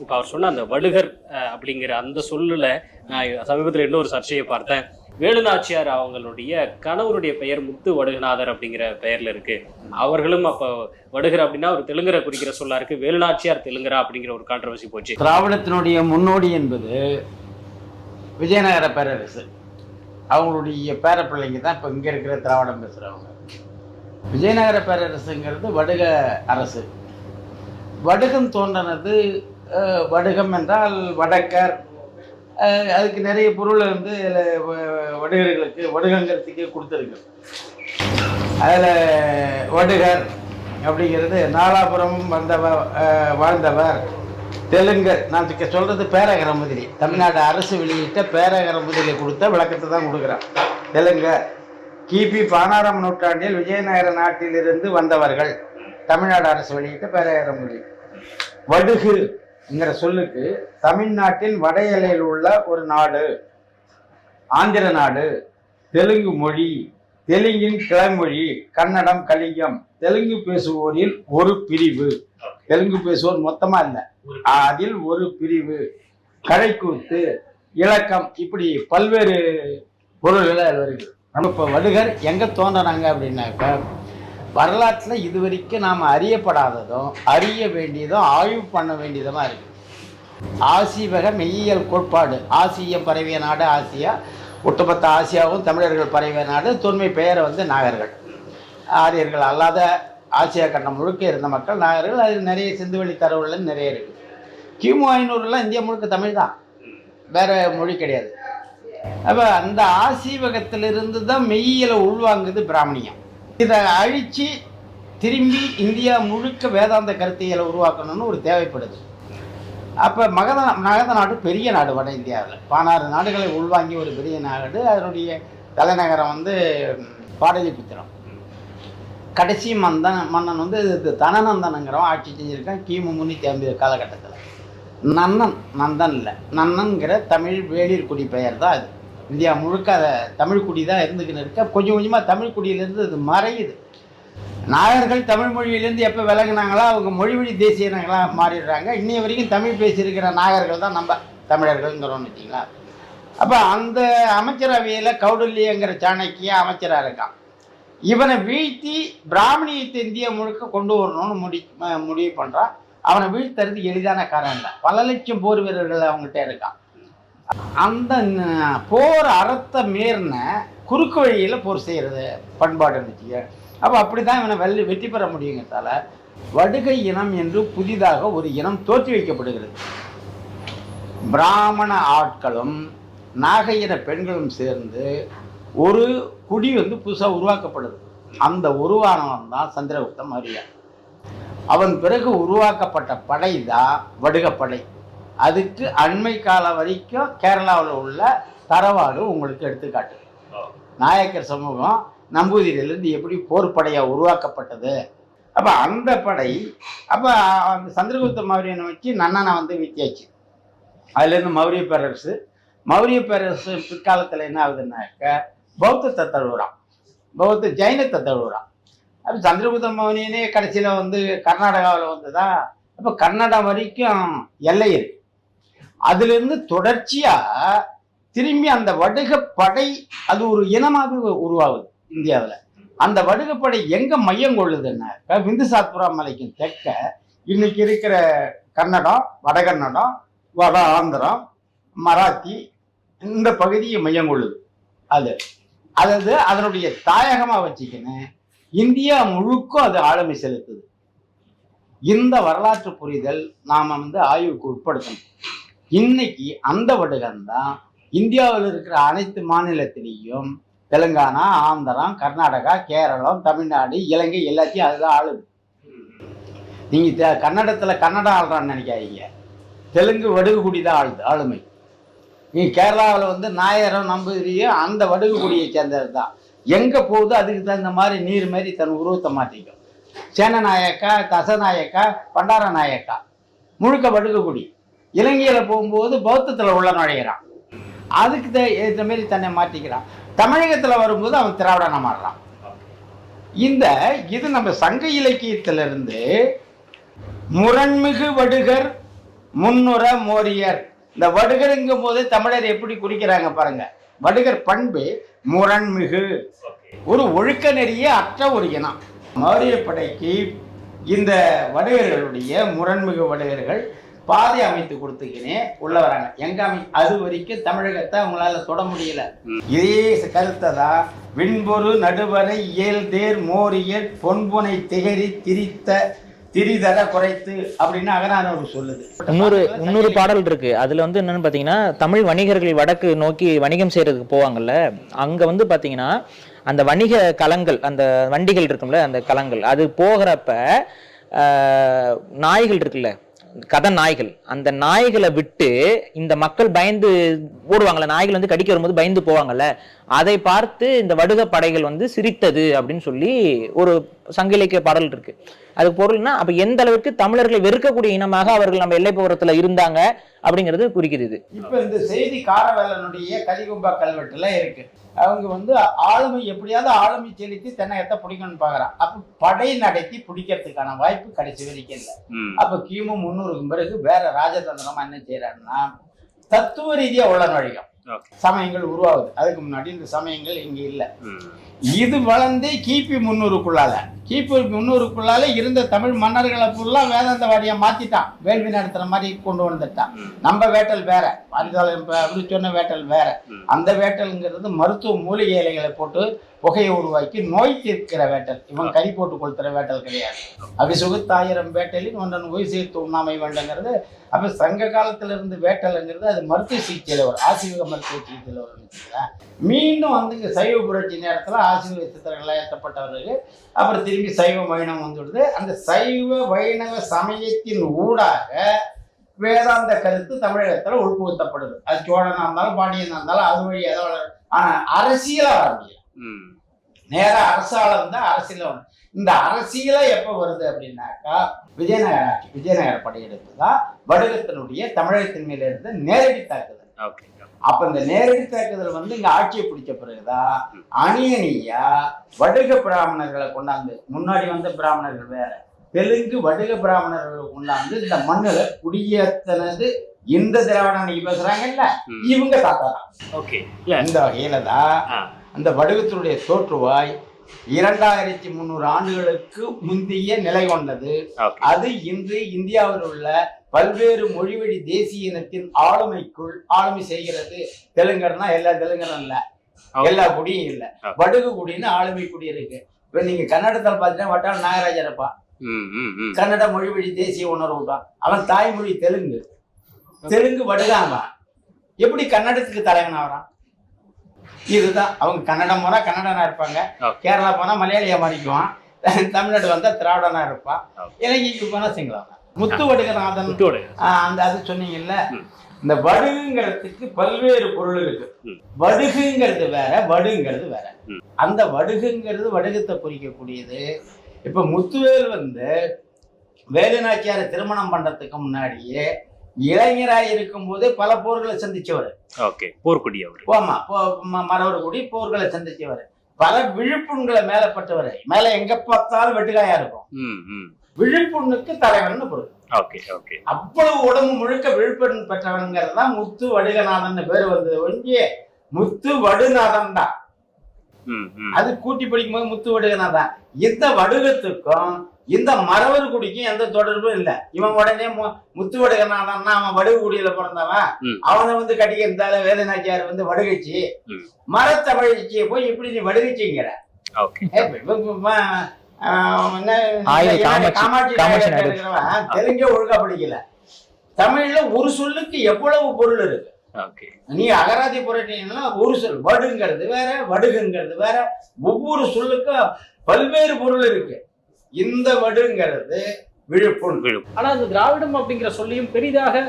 இப்போ அவர் சொன்ன அந்த வடுகர் அப்படிங்கிற அந்த சொல்லுல நான் சமீபத்தில் இன்னொரு சர்ச்சையை பார்த்தேன். வேலுநாச்சியார் அவங்களுடைய கணவருடைய பெயர் முத்து வடுகநாதர் அப்படிங்கிற பெயர்ல இருக்கு. அவர்களும் அப்போ வடுகர் அப்படின்னா ஒரு தெலுங்கரை குறிக்கிற சொல்லா இருக்கு. வேலுநாச்சியார் தெலுங்கரா அப்படிங்கிற ஒரு கான்ட்ரவர்சி போச்சு. திராவிடத்தினுடைய முன்னோடி என்பது விஜயநகர பேரரசு. அவங்களுடைய பேரப்பிள்ளைங்க தான் இப்போ இங்கே இருக்கிற திராவிடம் பேசுகிறவங்க. விஜயநகர பேரரசுங்கிறது வடுக அரசு. வடுகம் தோன்றினது, வடுகம் என்றால் வடக்கர், அதுக்கு நிறைய பொருள் வந்து வடுகர்களுக்கு வடுகங்கிறதுக்கே கொடுத்துருக்கு. அதில் வடுகர் அப்படிங்கிறது நாலாபுரமும் வாழ்ந்தவர் தெலுங்கர். நான் சொல்கிறது பேரகரமுதிரி, தமிழ்நாடு அரசு வெளியிட்ட பேரகரமுதிரி கொடுத்த விளக்கத்தை தான் கொடுக்குறேன். தெலுங்கர் கிபி 16ஆம் நூற்றாண்டில் விஜயநகர நாட்டிலிருந்து வந்தவர்கள். தமிழ்நாடு அரசு வெளியிட்ட பேரகரமுதிரி. வடுகுங்கிற சொல்லுக்கு தமிழ்நாட்டின் வட எல்லையில் உள்ள ஒரு நாடு, ஆந்திர நாடு, தெலுங்கு மொழி, தெலுங்கின் கிளமொழி, கன்னடம், கலிங்கம், தெலுங்கு பேசுவோரில் ஒரு பிரிவு. தெலுங்கு பேசுவோர் மொத்தமா இல்லை, அதில் ஒரு பிரிவு. கழைக்கூத்து, இலக்கம், இப்படி பல்வேறு பொருள்கள் அதில் இருக்கு. நம்ம இப்போ வடுகர் எங்கே தோன்றினாங்க அப்படின்னாக்க, வரலாற்றில் இதுவரைக்கும் நாம் அறியப்படாததும் அறிய வேண்டியதும் ஆய்வு பண்ண வேண்டியதுமாக இருக்குது. ஆசீவக மெய்யியல் கோட்பாடு. ஆசியம் பரவிய நாடு ஆசியா, ஒட்டுமொத்த ஆசியாவும் தமிழர்கள் பரவிய நாடு. தொன்மை பெயரை வந்து நாகர்கள். ஆரியர்கள் அல்லாத ஆசியா கண்டம் முழுக்க இருந்த மக்கள் நாகர்கள். அது நிறைய சிந்துவெளி தரவுகள் நிறைய இருக்குது. கிமு 500 இந்தியா முழுக்க தமிழ் தான், வேற மொழி கிடையாது. அப்போ அந்த ஆசீவகத்திலிருந்து தான் மெய்யியலை உள்வாங்குது பிராமணியம். இதை அழித்து திரும்பி இந்தியா முழுக்க வேதாந்த கருத்தியலை உருவாக்கணும்னு ஒரு தேவைப்படுது. அப்போ மகத நாடு பெரிய நாடு, வட இந்தியாவில் 16 நாடுகளை உள்வாங்கி ஒரு பெரிய நாடு. அதனுடைய தலைநகரம் வந்து பாடலிபுத்திரம். கடைசி மன்னன் வந்து தனநந்தனங்கிறவன் ஆட்சி செஞ்சுருக்கான் கிமு 350 காலகட்டத்தில். நந்தன் இல்லை, நன்னன்கிற தமிழ் வேளிர் குடி பெயர் தான் அது. இந்தியா முழுக்க அதை தமிழ் குடி தான் இருந்துக்கின்னு இருக்க. கொஞ்சம் கொஞ்சமாக தமிழ் குடியிலேருந்து அது மறையுது. நாகர்கள் தமிழ் மொழியிலேருந்து எப்போ விலகினாங்களோ அவங்க மொழி வழி தேசியங்களாக மாறிடுறாங்க. இன்னைய வரைக்கும் தமிழ் பேசியிருக்கிற நாகர்கள் தான் நம்ம தமிழர்கள்ங்கிறோம்னு வச்சிங்களா. அப்போ அந்த அமைச்சரவையில் கௌடல்யங்கிற சாணக்கிய அமைச்சராக இருக்கான். இவனை வீழ்த்தி பிராமணியத்தை இந்தியா முழுக்க கொண்டு வரணும்னு முடிவு பண்ணுறான். அவனை வீழ்த்துறது எளிதான காரணம் இல்லை. பல லட்சம் போர் வீரர்கள் அவங்ககிட்ட இருக்கான். அந்த போர் அறத்தை மீறின குறுக்கு வழியில் போர் செய்கிறது பண்பாடு இருந்துச்சு. அப்போ அப்படி தான் இவனை வெற்றி பெற முடியுங்கிறதால வடுகை இனம் என்று புதிதாக ஒரு இனம் தோற்றி வைக்கப்படுகிறது. பிராமண ஆட்களும் நாக இன பெண்களும் சேர்ந்து ஒரு குடி வந்து புதுசாக உருவாக்கப்படுது. அந்த உருவானவன் தான் சந்திரகுப்த மௌரியா. அவன் பிறகு உருவாக்கப்பட்ட படை தான் வடுகப்படை. அதுக்கு அண்மை காலம் வரைக்கும் கேரளாவில் உள்ள தரவாடு உங்களுக்கு எடுத்துக்காட்டு. நாயக்கர் சமூகம் நம்பூதிரிலிருந்து எப்படி போர்ப்படையாக உருவாக்கப்பட்டது. அப்போ அந்த படை, அப்போ அந்த சந்திரகுப்த மௌரியனை வச்சு நன்னனை வந்து வித்தியாச்சு. அதுலேருந்து மௌரிய பேரரசு பிற்காலத்தில் என்ன ஆகுதுன்னாக்க பௌத்தத்தை தழுவுறான், ஜைனத்தை தழுவுறான். அப்போ சந்திரகுப்த மௌரியனே கடைசியில் வந்து கர்நாடகாவில் வந்து தான். அப்போ கன்னடம் வரைக்கும் எல்லை இருக்கு. அதுலேருந்து தொடர்ச்சியாக திரும்பி அந்த வடுகப்படை அது ஒரு இனமாக உருவாகுது இந்தியாவில். அந்த வடுகப்படை எங்கே மையம் கொள்ளுதுன்னாக்க விந்து சாத்புரா மலைக்கு தெற்க இன்னைக்கு இருக்கிற கன்னடம், வடகன்னடம், வட ஆந்திரம், மராத்தி, இந்த பகுதியை மையம் கொள்ளுது. அதாவது அதனுடைய தாயகமாக வச்சுக்கின்னு இந்தியா முழுக்கும் அது ஆளுமை செலுத்துது. இந்த வரலாற்று புரிதல் நாம் வந்து ஆய்வுக்கு உட்படுத்தணும். இன்னைக்கு அந்த வடுகம் தான் இந்தியாவில் இருக்கிற அனைத்து மாநிலத்திலையும் தெலுங்கானா, ஆந்திரம், கர்நாடகா, கேரளம், தமிழ்நாடு, இலங்கை எல்லாத்தையும் அதுதான் ஆளுது. நீங்கள் கன்னடத்தில் கன்னடம் ஆள்றான்னு நினைக்காதீங்க. தெலுங்கு வடுகுடி தான் ஆளுமை. நீங்கள் கேரளாவில் வந்து நாயரம் நம்பூதிரியும் அந்த வடுகுடியை சேர்ந்தது தான். எங்கே போகுதோ அதுக்கு தகுந்த மாதிரி நீர் மாரி தன் உருவத்தை மாற்றிக்கும். சேனநாயக்கா, தசநாயக்கா, பண்டார நாயக்கா முழுக்க வடுகுடி. இலங்கையில் போகும்போது பௌத்தத்தில் உள்ள நுழைகிறான், அதுக்கு ஏற்ற மாரி தன்னை மாற்றிக்கிறான். தமிழகத்தில் வரும்போது அவன் திராவிடனா மாறுறான். இது நம்ம சங்க இலக்கியத்திலிருந்து முரண்மிகு வடுகர் முன்னுற மோரியர். இந்த வடுகருங்கும் போது தமிழர் எப்படி குறிக்கிறாங்க பாருங்க. வடுகர் பண்பு முரண்மிகு, ஒரு ஒழுக்க நெறிய அற்ற ஒரு இனம். மௌரிய படைக்கு இந்த வடுகர்களுடைய முரண்மிகு வடுகர்கள் பாதை அமைத்து கொடுத்துக்கினே உள்ள வராங்க. எங்க அது வரைக்கும் தமிழகத்தை அவங்களால தொட முடியல. இதே கருத்தை தான் விண்பொரு நடுவரை இயல்தேர் மோரியர் பொன்புனை திகரி திரிதர குறைத்து அப்படின்னு அகநானூறு சொல்லுது. இன்னொரு பாடல் இருக்கு. அதுல வந்து என்னன்னு பாத்தீங்கன்னா, தமிழ் வணிகர்கள் வடக்கு நோக்கி வணிகம் செய்யறதுக்கு போவாங்கல்ல, அங்க வந்து பாத்தீங்கன்னா அந்த வணிக களங்கள், அந்த வண்டிகள் இருக்கும்ல, அந்த களங்கள், அது போகிறப்ப நாய்கள் இருக்குல்ல, கதை நாய்கள், அந்த நாய்களை விட்டு இந்த மக்கள் பயந்து ஓடுவாங்கல்ல, நாய்கள் வந்து கடிக்க வரும்போது பயந்து போவாங்கல்ல, அதை பார்த்து இந்த வடுக படைகள் வந்து சிரித்தது அப்படின்னு சொல்லி ஒரு சங்க இலக்கிய பாடல் இருக்கு. அது பொருள்னா அப்ப எந்த அளவுக்கு தமிழர்களை வெறுக்கக்கூடிய இனமாக அவர்கள் நம்ம எல்லைப்புறத்துல இருந்தாங்க அப்படிங்கிறது குறிக்கிறது. இப்ப இந்த செய்தி காரவேலனுடைய கலிகும்பா கல்வெட்டுல இருக்கு. அவங்க வந்து ஆளுமை எப்படியாவது ஆளுமை செலுத்தி தென்னகத்தை பிடிக்கணும்னு பாக்குறான். அப்ப படை நடத்தி பிடிக்கிறதுக்கான வாய்ப்பு கடைசி வரைக்கும் இல்லை. அப்ப கிமு 300க்கு பிறகு வேற ராஜதந்திரமா என்ன செய்யறாருன்னா, தத்துவ ரீதியா உள்ள நுழையும் சமயங்கள் உருவாகுது. அதுக்கு முன்னாடி இந்த சமயங்கள் இங்க இல்ல. இது வளர்ந்து கிபி 300க்குள்ளால இருந்த தமிழ் மன்னர்களை ஃபுல்லா வேதாந்தவாதியா மாத்திட்டான். வேள்வி நடத்துற மாதிரி கொண்டு வந்துட்டான். நம்ம வேட்டல் வேற, அப்படி சொன்ன வேட்டல் வேற. அந்த வேட்டல்ங்கிறது மருத்துவ மூலிகை இலைகளை போட்டு புகையை உருவாக்கி நோய் தீர்க்கிற வேட்டல். இவன் கறி போட்டு கொளுத்துற வேட்டல் கிடையாது. அபிசுகத்தாயிரம் வேட்டலின் ஒன்றன் உயிர் சேர்த்து உண்ணாமை வேண்டுங்கிறது. அப்ப சங்க காலத்துல இருந்து வேட்டல்ங்கிறது அது மருத்துவ சிகிச்சையில வரும், ஆசீர்வாத மருத்துவ சிகிச்சையில வரும். மீண்டும் வந்து இங்க சைவ புரட்சி நேரத்துல ஆசீர்வாத சித்திரங்களா ஏற்றப்பட்டவர்களுக்கு அப்புறம் திரும்பி சைவ வைணவம் வந்துடுது. அந்த சைவ வைணவ சமயத்தின் ஊடாக வேதாந்த கருத்து தமிழகத்துல உள்புகுத்தப்படுது. அது சோழனா இருந்தாலும் பாண்டியனா இருந்தாலும் அது வழி எதை வளரும். ஆனா அரசியலா வர முடியும். நேரா அரசாளம் தான் அரசியல வரும். இந்த அரசியலா எப்ப வருது அப்படின்னாக்கா விஜயநகர படையெடுப்பு தான் வடுகத்தினுடைய தமிழகத்தின் மேல இருந்து நேரடி தாக்குதல். அப்ப இந்த நேரடி தாக்குதல் வந்து இங்க ஆட்சியை பிடிச்ச பிறகுதான் அணியணியா வடுக பிராமணர்களை கொண்டாந்து, முன்னாடி வந்த பிராமணர்கள் வேற, தெலுங்கு வடுக பிராமணர்களை கொண்டாந்து இந்த மண்ணுல குடியேற்றினது இந்த திராவிடம் நீங்க பேசுறாங்கல்ல, இவங்க தாத்தாதான். இந்த வகையில தான் அந்த வடுகத்தினுடைய தோற்றுவாய் 2300 ஆண்டுகளுக்கு முந்தைய நிலை கொண்டது. அது இன்று இந்தியாவில் உள்ள பல்வேறு மொழிவழி தேசிய இனத்தின் ஆளுமைக்குள் ஆளுமை செய்கிறது. தெலுங்கர்னா எல்லா தெலுங்கரும் இல்ல, எல்லா குடியும் இல்ல, வடுகு குடின்னு ஆளுமை குடி இருக்கு. இப்ப நீங்க கன்னடத்தில் பாத்தீங்கன்னா வட்டார நாகராஜர் இருப்பா, கன்னட மொழிவழி தேசிய உணர்வு விட்டான். அவன் தாய்மொழி தெலுங்கு வடுகான். எப்படி கன்னடத்துக்கு தலைவன் ஆகிறான்? இதுதான். அவங்க கன்னடம் போனா கன்னடனா இருப்பாங்க, கேரளா போனா மலையாளியா மாறிக்குவான், தமிழ்நாடு வந்தா திராவிடனா இருப்பான், இலங்கைக்கு போனா சிங்களம். முத்து வடுகநாதன் அந்த அது சொன்னீங்கல்ல, இந்த வடுகுங்கிறதுக்கு பல்வேறு பொருள் இருக்கு. வடுகுங்கிறது வேற, வடுங்கிறது வேற. அந்த வடுகுங்கிறது வடுகத்தை குறிக்கக்கூடியது. இப்ப முத்துவேல் வந்து வேலுநாச்சியாரை திருமணம் பண்றதுக்கு முன்னாடியே இளைஞராய் இருக்கும் போதே பல போர்களை சந்திச்சவர். மரவர் குடி போர்களை சந்திச்சவர். பல விழுப்புண்களை மேலப்பட்டவர். மேல எங்க பார்த்தாலும் வெட்டுக்காயா இருக்கும். விழுப்புண்ணுக்கு தலைவன் பொருள். அவ்வளவு உடம்பு முழுக்க விழுப்புண் பெற்றவன்கிறது தான் முத்து வடுகநாதன் பேரு வந்தது. ஒழிஞ்சே முத்து வடுநாதன் தான். அது கூட்டி படிக்கும் போது முத்து வடுகநாதன். இந்த வடுகத்துக்கும் இந்த மரவர் குடிக்கும் எந்த தொடர்பும் இல்லை. இவன் உடனே முத்து வடுகநாதன்னா அவன் வடுகு குடியில பிறந்தவன், அவனை வந்து கட்டிக்க இருந்தால வேலுநாச்சியார் வந்து வடுகச்சி, மரத்தமிழ்ச்சியை போய் இப்படி நீ வடுகச்சிங்கிற. தெலுங்கே ஒழுங்கா படிக்கல. தமிழ்ல ஒரு சொல்லுக்கு எவ்வளவு பொருள் இருக்கு. நீ அகராதி புரட்டினா ஒரு சொல், வடுங்கிறது வேற, வடுகுங்கிறது வேற. ஒவ்வொரு சொல்லுக்கும் பல்வேறு பொருள் இருக்கு. இந்த வடுங்கிறது விழுப்புண். ஆனா அந்த திராவிடம் அப்படிங்கிற சொல்லியும் பெரிதாக